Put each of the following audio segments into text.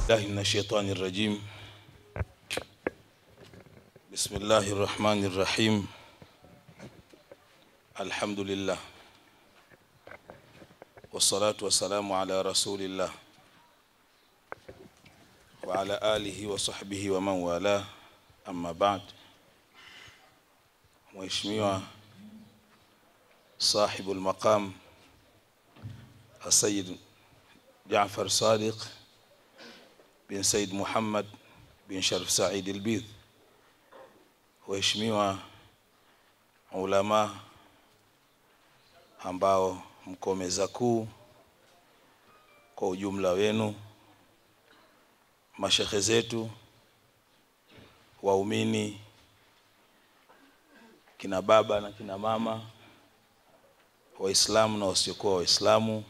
الله من الشيطان الرجيم. بسم الله الرحمن الرحيم. الحمد لله والصلاة والسلام على رسول الله وعلى آله وصحبه ومن والاه. أما بعد. Mheshimiwa صاحب المقام السيد جعفر صادق بن سيد محمد بن شرف سعيد البيض، waheshimiwa ulama ambao mko meza kuu kwa ujumla wenu, mashekhe zetu, waumini, kina baba na kina mama, waislamu na wasiokuwa waislamu,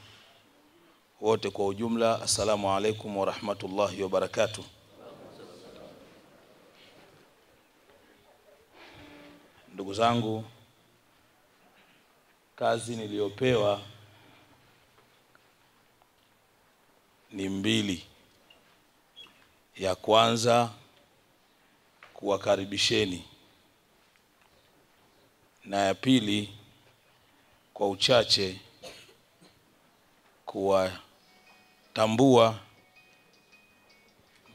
wote kwa ujumla, assalamu alaikum wa rahmatullahi wa barakatuh. Ndugu zangu, kazi niliyopewa ni mbili. Ya kwanza, kuwakaribisheni, na ya pili, kwa uchache kuwatambua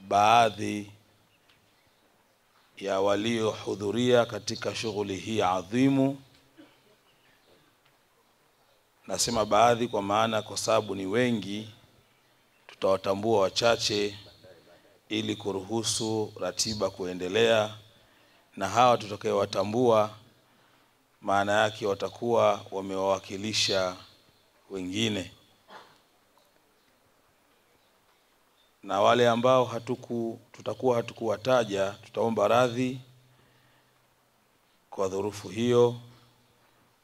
baadhi ya waliohudhuria katika shughuli hii adhimu. Nasema baadhi kwa maana kwa sababu ni wengi, tutawatambua wachache ili kuruhusu ratiba kuendelea, na hawa tutakayowatambua maana yake watakuwa wamewawakilisha wengine, na wale ambao tutakuwa hatukuwataja tutaomba radhi kwa dhurufu hiyo,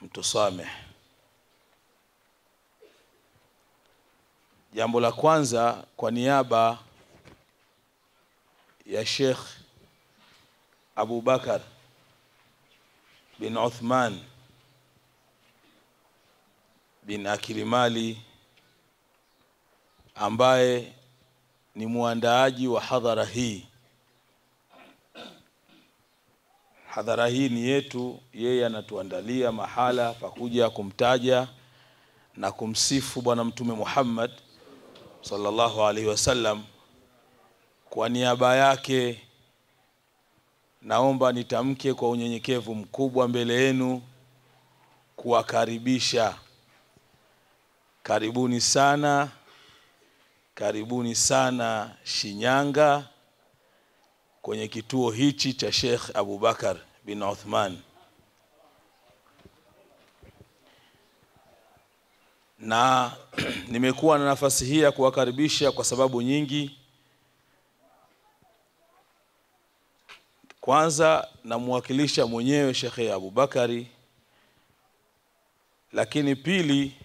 mtusamehe. Jambo la kwanza, kwa niaba ya Sheikh Abu Bakar bin Uthman bin Akilimali, ambaye ni muandaaji wa hadhara hii. Hadhara hii ni yetu, yeye anatuandalia mahala pa kuja kumtaja na kumsifu Bwana Mtume Muhammad sallallahu alaihi wasallam. Kwa niaba yake naomba nitamke kwa unyenyekevu mkubwa mbele yenu kuwakaribisha. Karibuni sana, karibuni sana Shinyanga kwenye kituo hichi cha Sheikh Abu Bakar bin Uthman. Na nimekuwa na nafasi hii ya kuwakaribisha kwa sababu nyingi. Kwanza namwakilisha mwenyewe Sheikh Abu Bakari, lakini pili,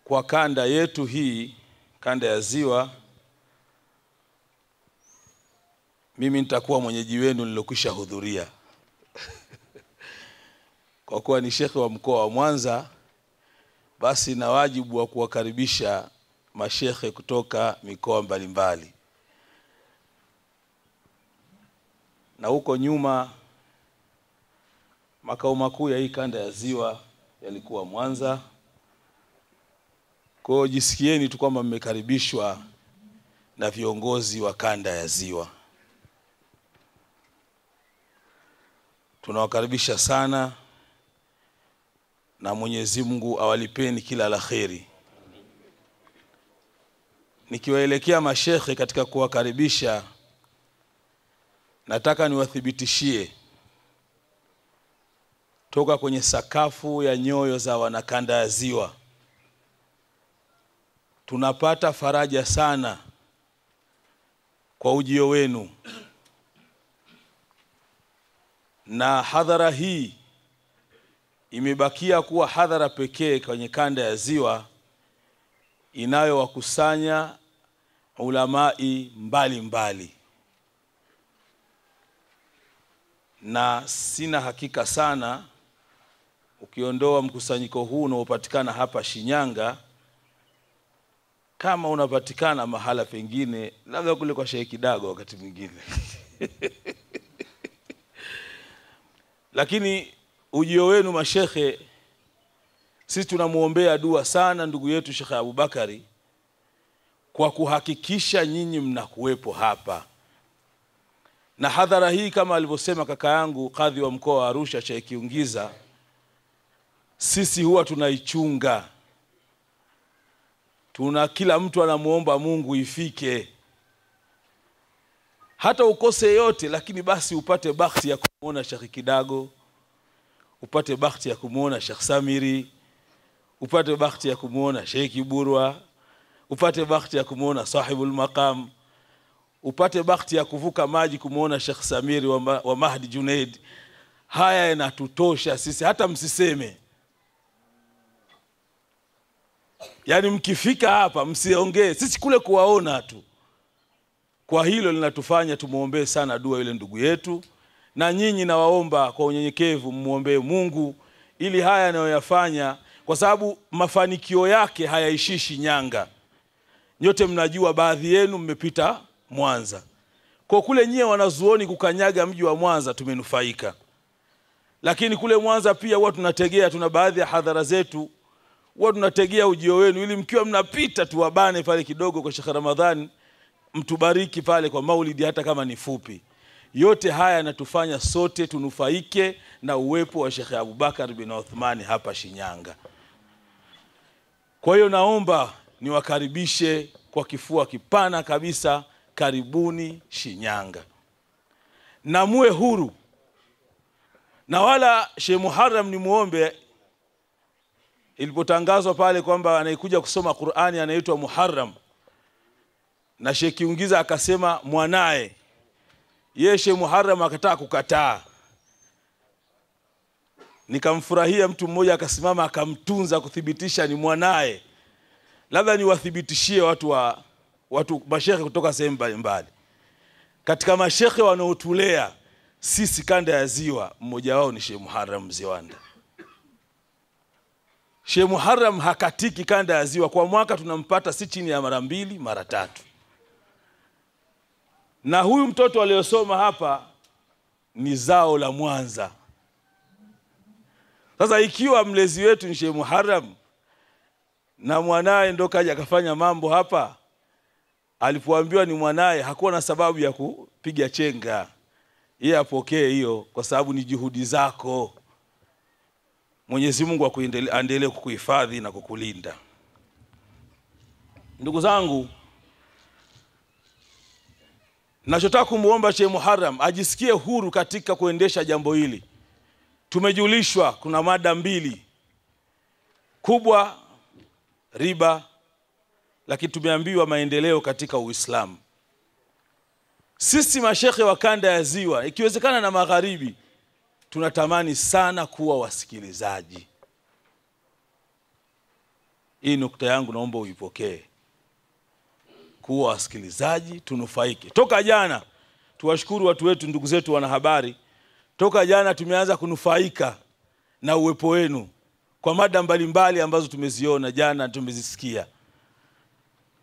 kwa kanda yetu hii, kanda ya Ziwa, mimi nitakuwa mwenyeji wenu nilokwisha hudhuria. Kwa kuwa ni shekhe wa mkoa wa Mwanza, basi na wajibu wa kuwakaribisha mashekhe kutoka mikoa mbalimbali. Na huko nyuma makao makuu ya hii kanda ya Ziwa yalikuwa Mwanza. Kwa hiyo jisikieni tu kwamba mmekaribishwa na viongozi wa kanda ya Ziwa. Tunawakaribisha sana, na Mwenyezi Mungu awalipeni kila la kheri. Nikiwaelekea mashekhe katika kuwakaribisha, nataka niwathibitishie toka kwenye sakafu ya nyoyo za wanakanda ya Ziwa, tunapata faraja sana kwa ujio wenu. Na hadhara hii imebakia kuwa hadhara pekee kwenye kanda ya Ziwa inayowakusanya ulamai mbalimbali. Na sina hakika sana, ukiondoa mkusanyiko huu unaopatikana hapa Shinyanga, kama unapatikana mahala pengine, labda kule kwa Sheikh Kidago wakati mwingine. Lakini ujio wenu mashekhe, sisi tunamuombea dua sana ndugu yetu Sheikh Abubakari kwa kuhakikisha nyinyi mnakuwepo hapa. Na hadhara hii kama alivyosema kaka yangu kadhi wa mkoa wa Arusha Sheikh Kiungiza, sisi huwa tunaichunga. Kila mtu anamuomba Mungu ifike. Hata ukose yote, lakini basi upate bahati ya kumuona Sheikh Kidago, upate bahati ya kumuona Sheikh Samiri, upate bahati ya kumuona Sheikh Iburwa, upate bahati ya kumuona sahibul maqam, upate bahati ya kuvuka maji kumuona Sheikh Samiri wa Mahdi Junaid. Haya yanatutosha sisi, hata msiseme. Yani mkifika hapa msiongee, sisi kule kuwaona tu. Kwa hilo linatufanya tumuombee sana dua yule ndugu yetu, na nyinyi nawaomba kwa unyenyekevu muombee Mungu ili haya anayoyafanya, kwa sababu mafanikio yake hayaishishi Shinyanga. Nyote mnajua, baadhi yenu mmepita Mwanza. Kwa kule nyie wanazuoni kukanyaga mji wa Mwanza tumenufaika. Lakini kule Mwanza pia huwa tunategea, tuna baadhi ya hadhara zetu huwa tunategea ujio wenu ili mkiwa mnapita tuwabane pale kidogo kwa Sheikh Ramadhani, mtubariki pale kwa maulidi hata kama ni fupi. Yote haya yanatufanya sote tunufaike na uwepo wa Sheikh Abubakar bin Uthmani hapa Shinyanga. Kwa hiyo naomba niwakaribishe kwa kifua kipana kabisa, karibuni Shinyanga. Na muwe huru. Na wala Sheikh Muharram ni muombe, ilipotangazwa pale kwamba anaikuja kusoma Qur'ani anaitwa Muharram, na Sheikh Kiungiza akasema mwanae, yeye Sheikh Muharram akataa kukataa. Nikamfurahia mtu mmoja akasimama akamtunza kuthibitisha ni mwanae. Labda niwathibitishie watu mashekhe kutoka sehemu mbalimbali. Katika mashekhe wanaotulea sisi kanda ya Ziwa, mmoja wao ni Sheikh Muharram Ziwanda. Sheikh Muharram hakatiki kanda ya Ziwa, kwa mwaka tunampata si chini ya mara 2 mara 3. Na huyu mtoto aliyosoma hapa ni zao la Mwanza. Sasa ikiwa mlezi wetu ni Sheikh Muharram na mwanae ndo kaja akafanya mambo hapa, alipoambiwa ni mwanae hakuwa na sababu ya kupiga chenga. Yeye apokee hiyo kwa sababu ni juhudi zako. Mwenyezi Mungu aendelee kukuhifadhi na kukulinda. Ndugu zangu, nachotaka kumuomba Sheikh Muharram ajisikie huru katika kuendesha jambo hili. Tumejulishwa kuna mada 2 kubwa, riba, lakini tumeambiwa maendeleo katika Uislamu. Sisi mashekhe wa kanda ya Ziwa, ikiwezekana na magharibi, tunatamani sana kuwa wasikilizaji. Hii nukta yangu naomba uipokee. Kuwa wasikilizaji, tunufaike. Toka jana, tuwashukuru watu wetu, ndugu zetu wanahabari. Toka jana tumeanza kunufaika na uwepo wenu kwa mada mbalimbali ambazo tumeziona jana, tumezisikia.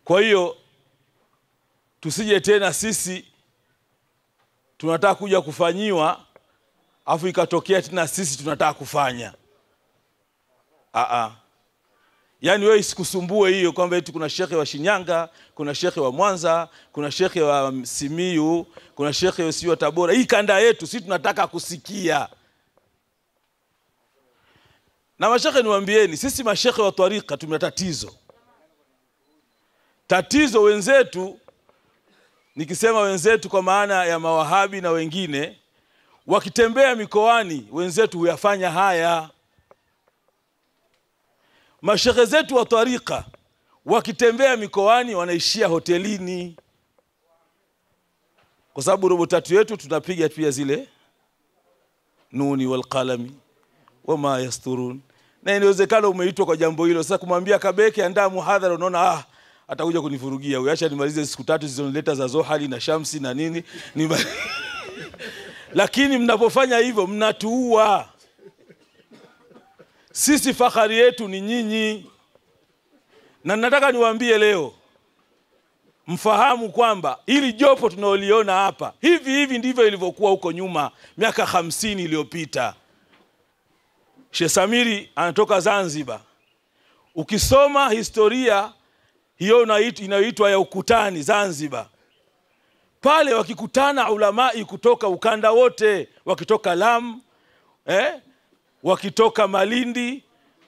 Kwa hiyo tusije tena sisi tunataka kuja kufanyiwa afu ikatokea tena sisi tunataka kufanya. Yani wewe isikusumbue hiyo kwamba eti kuna shekhe wa Shinyanga, kuna shekhe wa Mwanza, kuna shekhe wa Simiyu, kuna shekhe wa Tabora. Hii kanda yetu sisi tunataka kusikia. Na mashekhe niwaambieni, sisi mashekhe wa tariqa tumetatizo. Tatizo wenzetu, nikisema wenzetu kwa maana ya mawahabi na wengine, wakitembea mikoani wenzetu huyafanya haya. Mashekhe zetu wa tariqa wakitembea mikoani wanaishia hotelini. Kwa sababu robo 3 yetu tunapiga pia zile nuni wal qalami wama yasturun. Na inawezekana umeitwa kwa jambo hilo. Sasa kumwambia Kabeke andaa muhadhara, unaona atakuja kunivurugia huyu, acha nimalize siku 3 zilizonileta za Zohali na Shamsi na nini. Lakini mnapofanya hivyo mnatuua. Sisi fahari yetu ni nyinyi. Na nataka niwaambie leo, mfahamu kwamba ili jopo tunaoliona hapa hivi ndivyo ilivyokuwa huko nyuma miaka 50 iliyopita. Sheikh Samiri anatoka Zanzibar. Ukisoma historia hiyo inayoitwa ya ukutani Zanzibar, pale wakikutana ulamai kutoka ukanda wote, wakitoka Lamu, wakitoka Malindi,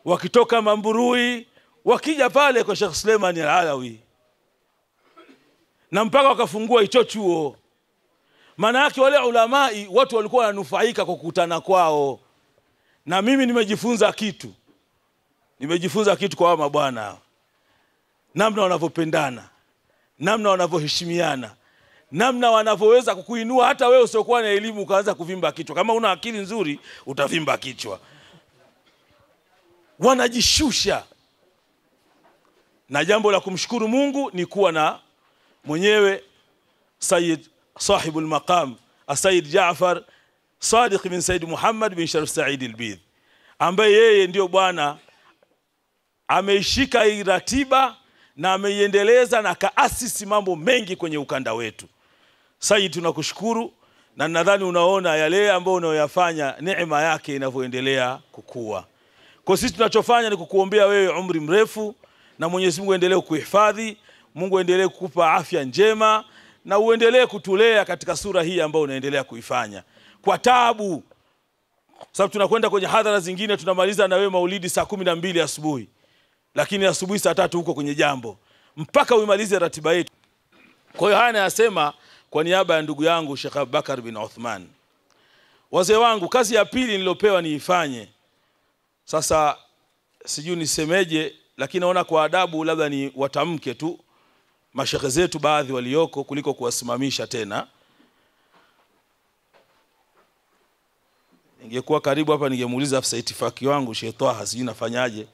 wakitoka Mamburui, wakija pale kwa Sheikh Suleiman Al-Alawi, na mpaka wakafungua hicho chuo. Maana yake wale ulamai watu walikuwa wananufaika kwa kukutana kwao. Na mimi nimejifunza kitu kwa hawa mabwana, namna wanavyopendana, namna wanavyoheshimiana, namna wanavyoweza kukuinua hata wewe usiokuwa na elimu ukaanza kuvimba kichwa. Kama una akili nzuri utavimba kichwa. Wanajishusha. Na jambo la kumshukuru Mungu ni kuwa na mwenyewe Sayyid Sahibul Maqam Sayyid Jaafar Sadiq bin Sayyid Muhammad bin Sharif Said al-Bidh, ambaye yeye ndio bwana ameishika hii ratiba na ameiendeleza na kaasisi mambo mengi kwenye ukanda wetu. Sayyid, tunakushukuru, na nadhani unaona yale ambayo unayoyafanya neema yake inavyoendelea kukua. Kwa sisi tunachofanya ni kukuombea wewe umri mrefu, na Mwenyezi Mungu endelee kukuhifadhi, Mungu endelee kukupa afya njema, na uendelee kutulea katika sura hii ambayo unaendelea kuifanya kwa taabu. Sababu tunakwenda kwenye hadhara zingine tunamaliza na wewe maulidi saa 12 asubuhi, lakini asubuhi saa 3 huko kwenye jambo, mpaka uimalize ratiba yetu. Kwa hiyo haya nayasema kwa niaba ya ndugu yangu Sheikh Abubakar bin Uthman. Wazee wangu, kazi ya pili nilopewa niifanye. Sasa sijui nisemeje, lakini naona kwa adabu labda ni watamke tu mashekhe zetu baadhi walioko kuliko kuwasimamisha tena. Ningekuwa karibu hapa ningemuuliza afisa itifaki wangu Sheikh Twaha, sijui nafanyaje.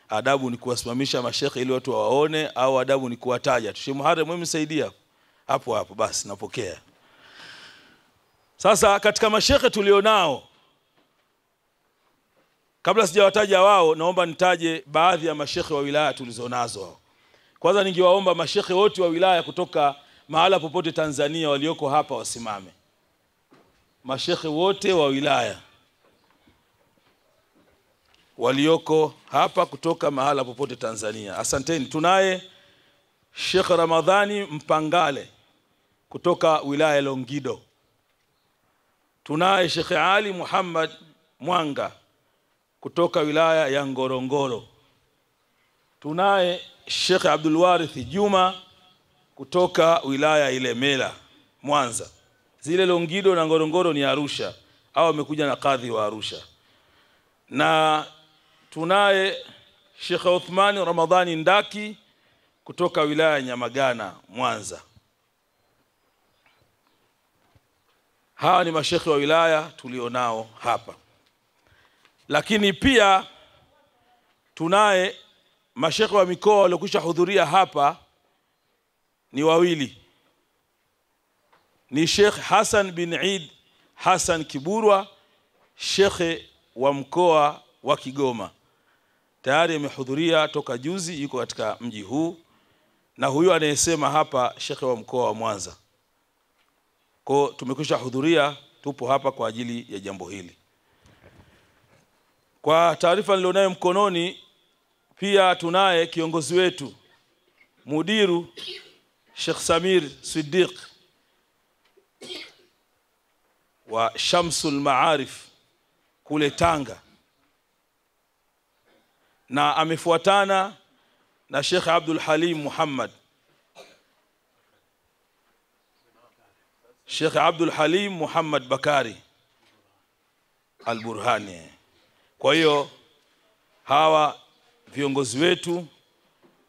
Adabu ni kuwasimamisha mashekhe ili watu waone, au adabu ni kuwataja tu? Sheikh Muharram, wewe msaidia hapo basi, napokea. Sasa katika mashekhe tulionao, kabla sijawataja wao, naomba nitaje baadhi ya mashekhe wa wilaya tulizonazo. Kwanza ningewaomba mashekhe wote wa wilaya kutoka mahala popote Tanzania walioko hapa wasimame. Mashekhe wote wa wilaya walioko hapa kutoka mahala popote Tanzania, asanteni. Tunaye Sheikh Ramadhani Mpangale kutoka wilaya Longido. Tunaye Sheikh Ali Muhammad Mwanga kutoka wilaya ya Ngorongoro. Tunaye Sheikh Abdul Warith Juma kutoka wilaya Ilemela, Mwanza. Zile Longido na Ngorongoro ni Arusha, au wamekuja na kadhi wa Arusha. Na tunaye Sheikh Uthmani Ramadhani Ndaki kutoka wilaya Nyamagana, Mwanza. Hawa ni mashekhe wa wilaya tulionao hapa. Lakini pia tunaye mashekhe wa mikoa waliokwisha hudhuria hapa ni wawili. Ni Sheikh Hassan bin Eid Hassan Kiburwa, shekhe wa mkoa wa Kigoma. Tayari amehudhuria toka juzi, yuko katika mji huu. Na huyu anayesema hapa shekhe wa mkoa wa Mwanza. Kwa tumekwisha hudhuria, tupo hapa kwa ajili ya jambo hili. Kwa taarifa nilionayo mkononi, pia tunaye kiongozi wetu mudiru Sheikh Samir Siddiq wa Shamsul Maarif kule Tanga, na amefuatana na Sheikh Abdul Halim Muhammad. Sheikh Abdul Halim Muhammad Bakari Al-Burhani. Kwa hiyo hawa viongozi wetu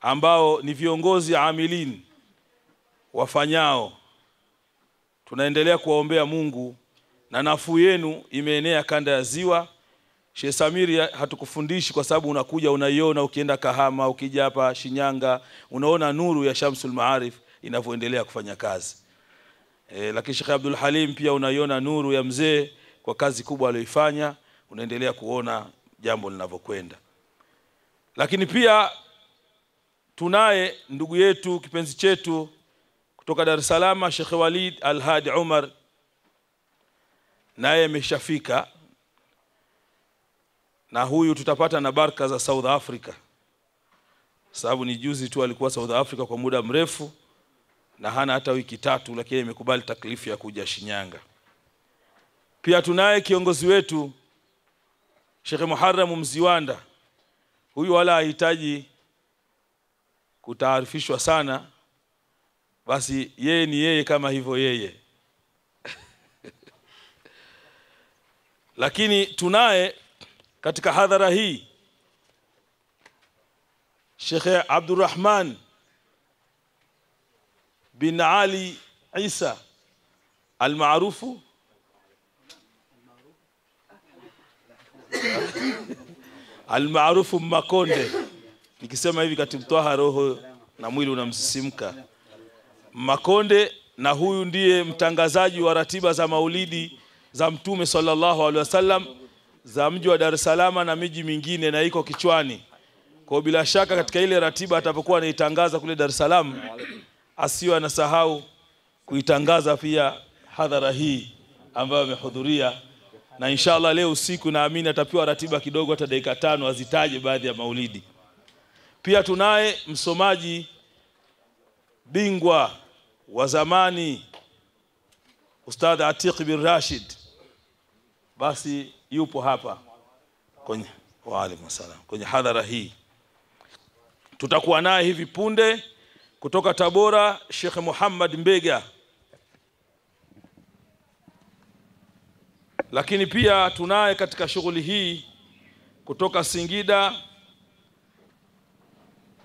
ambao ni viongozi amilin wafanyao, tunaendelea kuwaombea Mungu, na nafuu yenu imeenea kanda ya ziwa. Sheikh Samiri hatukufundishi kwa sababu unakuja unaiona, ukienda Kahama, ukija hapa Shinyanga, unaona nuru ya Shamsul Maarif inavyoendelea kufanya kazi. Lakini Sheikh Abdul Halim pia unaiona nuru ya mzee kwa kazi kubwa aliyoifanya, unaendelea kuona jambo linavyokwenda. Lakini pia tunaye ndugu yetu kipenzi chetu kutoka Dar es Salaam Sheikh Walid Al-Hadi Umar naye ameshafika, na huyu tutapata na baraka za South Africa, sababu ni juzi tu alikuwa South Africa kwa muda mrefu na hana hata wiki 3, lakini imekubali taklifu ya kuja Shinyanga. Pia tunaye kiongozi wetu Sheikh Muharram Mziwanda. Huyu wala hahitaji kutaarifishwa sana, basi yeye ni yeye kama hivyo yeye. Lakini tunaye katika hadhara hii Sheikh Abdurrahman bin Ali Isa almaarufu almaarufu Makonde. Nikisema hivi katimtoa roho na mwili unamsisimka. Makonde, na huyu ndiye mtangazaji wa ratiba za maulidi za Mtume sallallahu alaihi wasallam za mji wa Dar es Salaam na miji mingine, na iko kichwani. Kwa bila shaka katika ile ratiba atapokuwa anaitangaza kule Dar es Salaam, asiwe anasahau kuitangaza pia hadhara hii ambayo amehudhuria, na inshallah leo usiku naamini atapewa ratiba kidogo, hata dakika 5 azitaje baadhi ya maulidi. Pia tunaye msomaji bingwa wa zamani Ustadh Atiq bin Rashid, basi yupo hapa kwenye kwenye hadhara hii. Tutakuwa naye hivi punde kutoka Tabora Sheikh Muhammad Mbega. Lakini pia tunaye katika shughuli hii kutoka Singida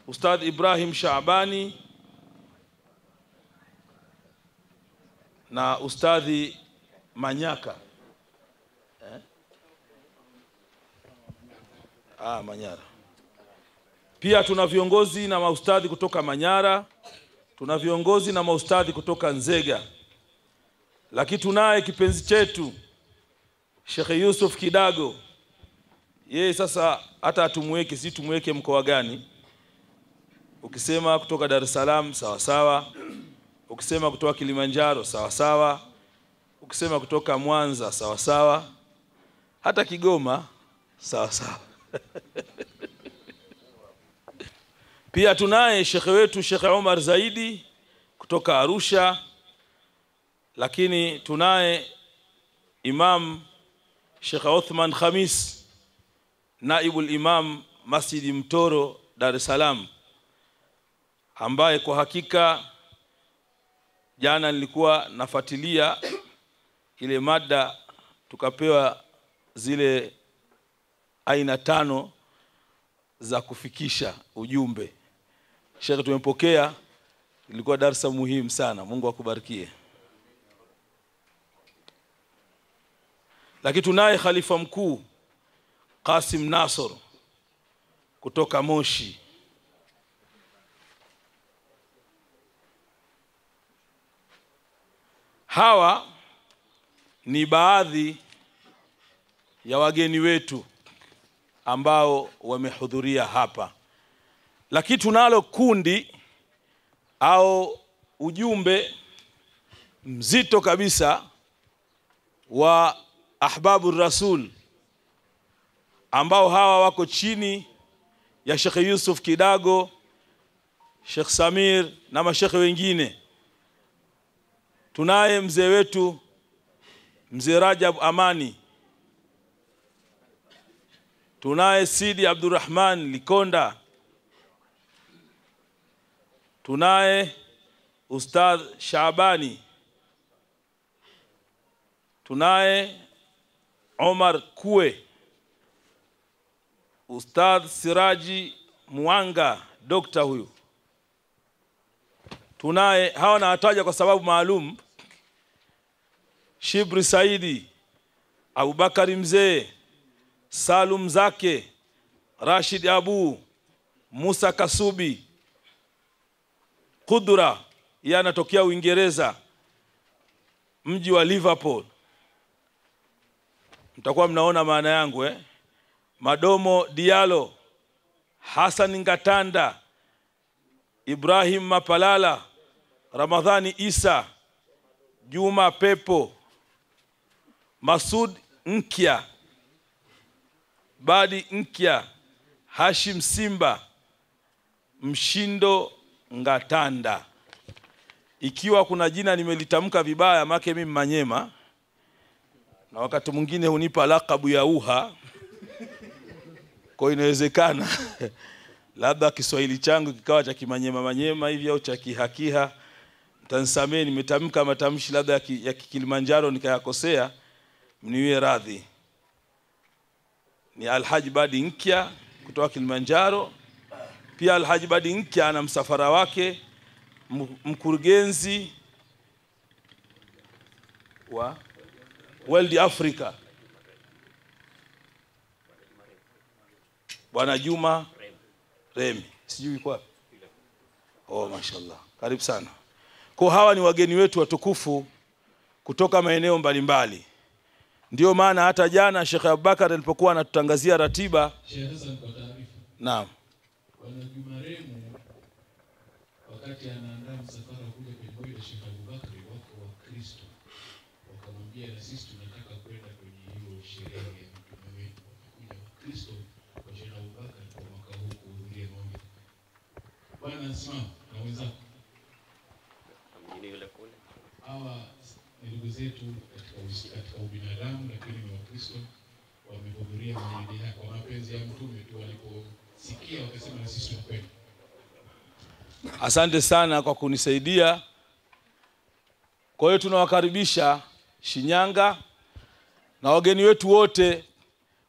Ustadh Ibrahim Shaabani na Ustadhi Manyaka. Manyara. Pia tuna viongozi na maustadhi kutoka Manyara, tuna viongozi na maustadhi kutoka Nzega. Lakini tunaye kipenzi chetu Sheikh Yusuf Kidago. Yeye sasa hata atumweke, si tumweke mkoa gani? Ukisema kutoka Dar es Salaam sawa sawa, ukisema kutoka Kilimanjaro sawa sawa, ukisema kutoka Mwanza sawa sawa, hata Kigoma sawa sawa. Pia tunaye Sheikh wetu Sheikh Omar Zaidi kutoka Arusha. Lakini tunaye Imam Sheikh Uthman Khamis, naibul imam Masjid Mtoro Dar es Salaam, ambaye kwa hakika jana nilikuwa nafuatilia ile mada, tukapewa zile aina 5 za kufikisha ujumbe. Sheikh tumepokea, ilikuwa darasa muhimu sana, Mungu akubarikie. Lakini tunaye khalifa mkuu Qasim Nasr kutoka Moshi. Hawa ni baadhi ya wageni wetu ambao wamehudhuria hapa. Lakini tunalo kundi au ujumbe mzito kabisa wa ahbabu rasul, ambao hawa wako chini ya Sheikh Yusuf Kidago, Sheikh Samir na mashekhe wengine. Tunaye mzee wetu Mzee Rajab Amani, tunaye Sidi Abdurrahman Likonda, tunaye Ustadh Shaabani, tunaye Omar Kue, Ustadh Siraji Mwanga, dokta huyu. Tunaye, hawa nawataja kwa sababu maalum, Shibri Saidi, Abubakari Mzee, Salum Zake, Rashid Abu, Musa Kasubi, Kudura, yeye anatokea Uingereza, mji wa Liverpool. Mtakuwa mnaona maana yangu Madomo Diallo, Hassan Ngatanda, Ibrahim Mapalala, Ramadhani Isa, Juma Pepo, Masud Nkya, Badi Nkya, Hashim Simba, Mshindo Ngatanda. Ikiwa kuna jina nimelitamka vibaya, make mimi Manyema, na wakati mwingine hunipa lakabu ya uha, kwa inawezekana labda Kiswahili changu kikawa cha Kimanyema hivi au cha Kihakiha. Mtanisamee nimetamka matamshi labda ya Kilimanjaro nikayakosea, mniwie radhi. Ni Alhaji Badi Nkya kutoka Kilimanjaro. Pia Alhaji Badi Nkya ana msafara wake, mkurugenzi wa World Africa Bwana Juma Remi. Sijui kwa. Oh, mashallah. Karibu sana. Kwa hawa ni wageni wetu watukufu kutoka maeneo mbalimbali. Ndio maana hata jana Sheikh Abubakar alipokuwa anatutangazia ratiba. Sheikh Hassan, kwa taarifa. Naam. Bwana Juma Remi wakati anaandaa msafara kuja kwenye ile Sheikh Abubakar wako wa Kristo. Wakamwambia na sisi tunataka kwenda kwenye hiyo sherehe ya mtume wetu. Kuja wa Kristo kwa Sheikh Abubakar kwa mwaka huu kuhudhuria maombi. Bwana simama na wenzako. Hawa ni ndugu zetu katika ubinadamu, lakini ni Wakristo, wamehudhuria maombi haya kwa mapenzi ya mtume tu, waliposikia wakasema na sisi tunakwenda. Asante sana kwa kunisaidia. Kwa hiyo tunawakaribisha Shinyanga na wageni wetu wote,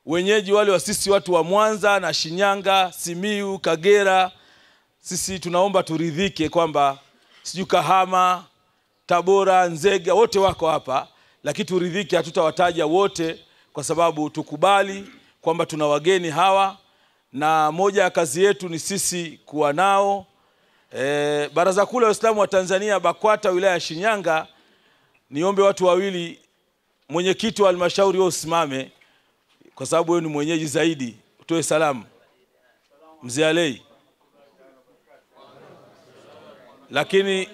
wenyeji wale wa sisi watu wa Mwanza na Shinyanga, Simiu, Kagera. Sisi tunaomba turidhike kwamba siju Kahama, Tabora, Nzega wote wako hapa, lakini turidhike hatutawataja wote kwa sababu tukubali kwamba tuna wageni hawa na moja ya kazi yetu ni sisi kuwa nao. Baraza Kuu la Waislamu wa Tanzania BAKWATA wilaya ya Shinyanga, niombe watu wawili, mwenyekiti wa halmashauri wao usimame kwa sababu wewe ni mwenyeji zaidi, utoe salamu. Mzee Alei. Lakini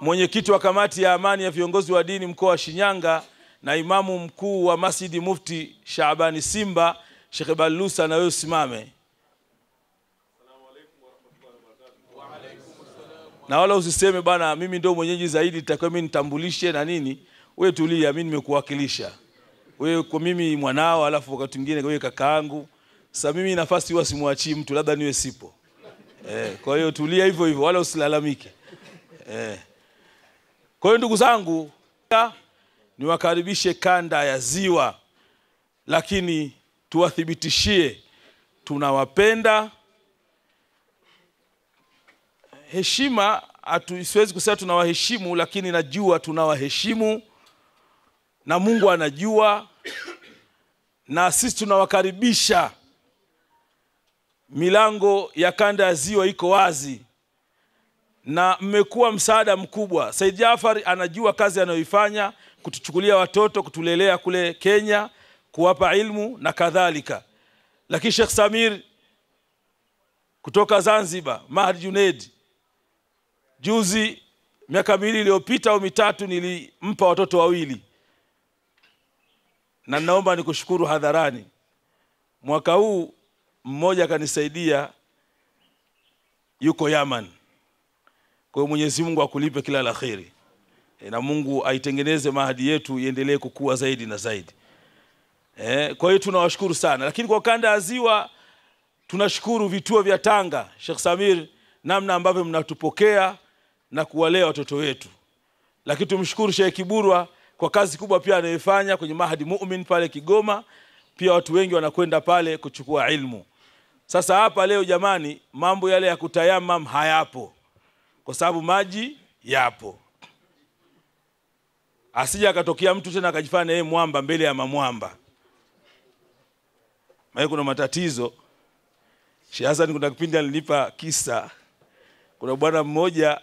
mwenyekiti wa kamati ya amani ya viongozi wa dini mkoa wa Shinyanga na imamu mkuu wa Masjidi Mufti Shaabani Simba, Sheikh Balusa, na wewe usimame. Na wala usiseme bana mimi ndio mwenyeji zaidi nitakuwa mimi nitambulishe na nini. Wewe tulia, mimi nimekuwakilisha. Wewe kwa mimi mwanao, alafu wakati mwingine wewe kakaangu. Sasa mimi nafasi huwa simwachii mtu, labda niwe sipo. Kwa hiyo tulia hivyo hivyo, wala usilalamike. Kwa hiyo ndugu zangu, niwakaribishe kanda ya Ziwa, lakini tuwathibitishie tunawapenda. Heshima siwezi kusema tunawaheshimu, lakini najua tunawaheshimu na Mungu anajua, na sisi tunawakaribisha. Milango ya kanda ya Ziwa iko wazi na mmekuwa msaada mkubwa. Said Jafar anajua kazi anayoifanya, kutuchukulia watoto, kutulelea kule Kenya, kuwapa ilmu na kadhalika. Lakini Sheikh Samir kutoka Zanzibar, Mahdi Junaid, juzi miaka 2 iliyopita au 3 nilimpa watoto 2. Na naomba nikushukuru hadharani. Mwaka huu mmoja kanisaidia, yuko Yaman. Kwa hiyo Mwenyezi Mungu akulipe kila la kheri. Na Mungu aitengeneze Mahdi yetu iendelee kukua zaidi na zaidi. Kwa hiyo tunawashukuru sana. Lakini kwa kanda ya Ziwa tunashukuru vituo vya Tanga, Sheikh Samir, namna ambavyo mnatupokea na kuwalea watoto wetu. Lakini tumshukuru Sheikh Kiburwa kwa kazi kubwa pia anayofanya kwenye Mahdi Mu'min pale Kigoma. Pia watu wengi wanakwenda pale kuchukua ilmu. Sasa hapa leo jamani, mambo yale ya kutayamam hayapo, kwa sababu maji yapo. Asija akatokea mtu tena akajifanya yeye mwamba mbele ya mamwamba. Maana kuna matatizo. Sheikh Hassan kuna kipindi alinipa kisa. Kuna bwana mmoja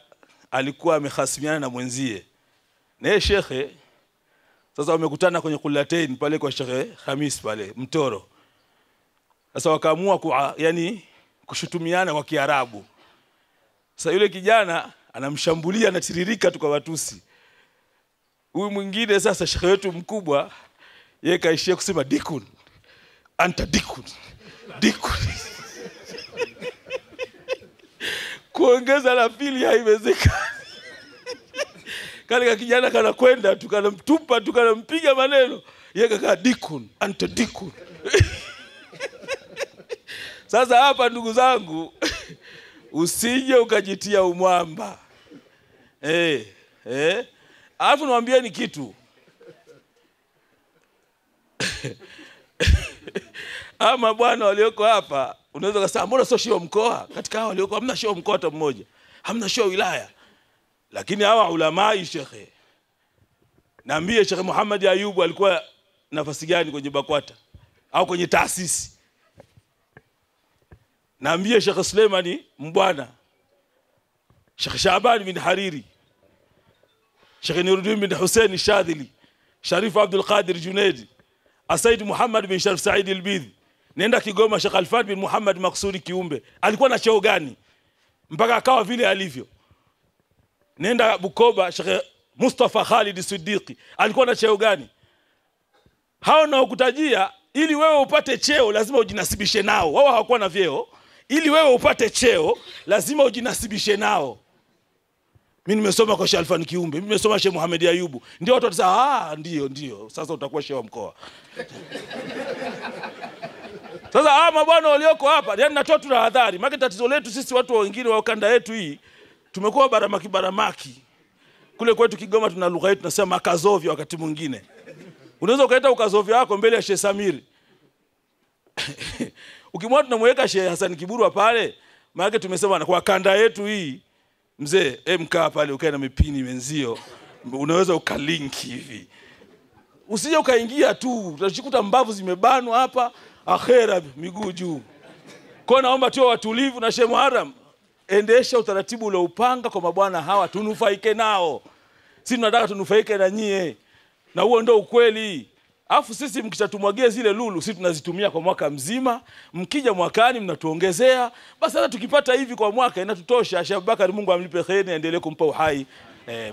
alikuwa amehasimiana na mwenzie. Na yeye shekhe, sasa wamekutana kwenye Kulatain pale kwa Sheikh Khamis pale Mtoro. Sasa wakaamua kushutumiana kwa Kiarabu. Sasa yule kijana anamshambulia, anatiririka tu kwa watusi. Huyu mwingine sasa shekhe wetu mkubwa yeye kaishia kusema dikun, anta dikun, dikun. Kuongeza la pili haiwezekani. Kale kijana kana kwenda tukanamtupa tukanampiga maneno, yeye kakaa dikun, anta dikun. Sasa hapa ndugu zangu, usije ukajitia umwamba. Alafu niwaambieni kitu. Ama bwana walioko hapa, unaweza kusema mbona sio shehe wa mkoa? Katika hao walioko hamna shehe wa mkoa hata mmoja. Hamna shehe wa wilaya. Lakini hawa ulama shekhe. Naambie Sheikh Muhammad Ayubu alikuwa nafasi gani kwenye BAKWATA au kwenye taasisi? Naambie Sheikh Suleimani Mbwana, Sheikh Shaban bin Hariri, Sheikh Nuruddin bin Hussein Shadhili, Sharif Abdul Qadir Junaidi, Asaid Muhammad bin Sharif Said Al-Bidhi. Nenda Kigoma Sheikh Alfan bin Muhammad Maksudi Kiumbe. Alikuwa na cheo gani mpaka akawa vile alivyo? Nenda Bukoba Sheikh Mustafa Khalid Siddiqi. Alikuwa na cheo gani? Hao na ukutajia ili wewe upate cheo lazima ujinasibishe nao. Wao hawakuwa na vyeo. Ili wewe upate cheo lazima ujinasibishe nao. Mimi nimesoma kwa Sheikh Alfan Kiumbe, mimi nimesoma Sheikh Muhammad Ayubu. Ndio watu watasema ndio sasa utakuwa shehe wa mkoa. Sasa ama bwana walioko hapa, yani natoa tahadhari. Maana tatizo letu sisi watu wengine wa kanda yetu hii tumekuwa baramaki. Kule kwetu Kigoma tuna lugha yetu tunasema makazovyo wakati mwingine. Unaweza ukaita ukazovyo wako mbele ya Sheikh Samiri. Ukimwona tunamweka Sheikh Hassan Kiburwa pale, maana tumesema kwa kanda yetu hii, mzee, mkaa pale ukae na mipini wenzio, unaweza ukalinki hivi. Usije ukaingia tu, utashikuta mbavu zimebanwa hapa, akhera miguu juu. Kwa naomba tuwe watulivu na Sheikh Muharram, endesha utaratibu ule upanga kwa mabwana hawa tunufaike nao. Sisi tunataka tunufaike na nyie. Na huo ndio ukweli. Alafu sisi mkishatumwagia zile lulu, sisi tunazitumia kwa mwaka mzima. Mkija mwakani mnatuongezea. Basi hata tukipata hivi kwa mwaka inatutosha. Sheikh Abubakar Mungu amlipe kheri, aendelee kumpa uhai.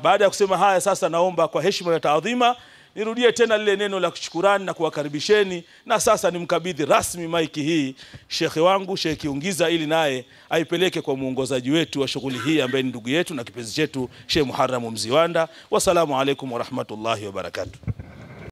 Baada ya kusema haya sasa naomba kwa heshima na taadhima nirudie tena lile neno la kushukurani na kuwakaribisheni, na sasa nimkabidhi rasmi maiki hii shekhe wangu Sheikh Kiungiza ili naye aipeleke kwa muongozaji wetu wa shughuli hii ambaye ni ndugu yetu na kipenzi chetu Sheikh Muharram Mziwanda. Wasalamu alaykum wa rahmatullahi wa barakatuh.